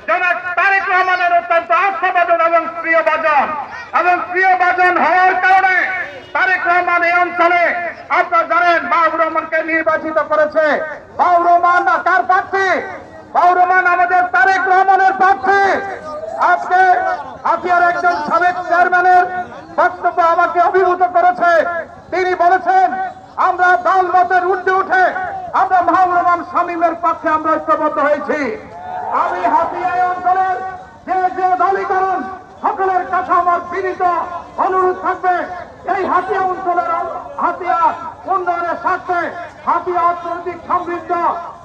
জনাব তারেক রহমানের অত্যন্ত আস্থাভাজন এবং প্রিয়ভাজন হওয়ার কারণে তারেক রহমান এই অঞ্চলে আপনারা জানেন বাবুর রহমানকে নির্বাচিত করেছে। বাবুর রহমান কার প্রার্থী? বাবুর রহমান আমাদের তারেক রহমানের প্রার্থী। আজকে হাতিয়ার একজন সাবেক চেয়ারম্যানের বক্তব্য আমাকে অভিভূত করেছে। তিনি বলেছেন আমরা দল মতের ঊর্ধ্বে উঠে আমরা মাহবুব রহমান শামীমের পক্ষে আমরা ঐক্যবদ্ধ হয়েছি। আমি হাতিয়া অঞ্চলের যে দলই করুন সকলের কাছে আমার বিনীত অনুরোধ থাকবে, এই হাতিয়া অঞ্চলের হাতিয়া উন্নয়নের স্বার্থে হাতিয়া অর্থনৈতিক সমৃদ্ধ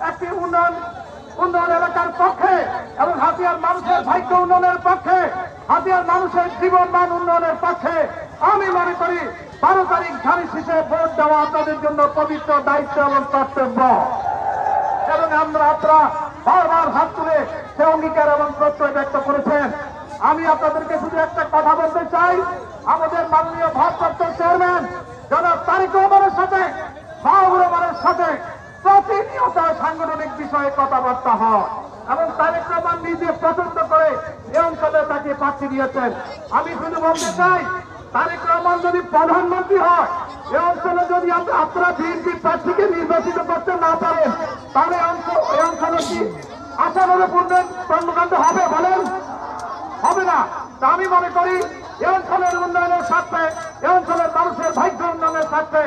একটি উন্নয়ন এলাকার পক্ষে এবং হাতিয়ার মানুষের ভাগ্য উন্নয়নের পক্ষে, হাতিয়ার মানুষের জীবন মান উন্নয়নের পক্ষে আমি মনে করি 12 তারিখ ধারি শীষে ভোট দেওয়া আপনাদের জন্য পবিত্র দায়িত্ব এবং কর্তব্য। এবং আপনারা বারবার হাত তুলে সে অঙ্গীকার এবং প্রত্যয় ব্যক্ত করেছেন। আমি আপনাদেরকে শুধু একটা কথা বলতে চাই, আমাদের মাননীয় ভারপ্রাপ্ত চেয়ারম্যান জনাব তারেক রহমানের সাথে মাহবুব রহমানের সাথে প্রতিনিয়ত সাংগঠনিক বিষয়ে কথাবার্তা হয় এবং তারেক রহমান নিজে পছন্দ করে এই অঞ্চলে তাকে প্রার্থী দিয়েছেন। আমি শুধু বলতে চাই তারেক রহমান যদি প্রধানমন্ত্রী হয় এই অঞ্চলে যদি আপনারা বিএনপি প্রার্থীকে নির্বাচিত করতে না পারেন তাহলে এই অঞ্চলে কি আশানুরূপ কর্মকাণ্ড হবে বলেন? হবে না। তা আমি মনে করি এই অঞ্চলের উন্নয়নের স্বার্থে, এই অঞ্চলের মানুষের ভাগ্য উন্নয়নের স্বার্থে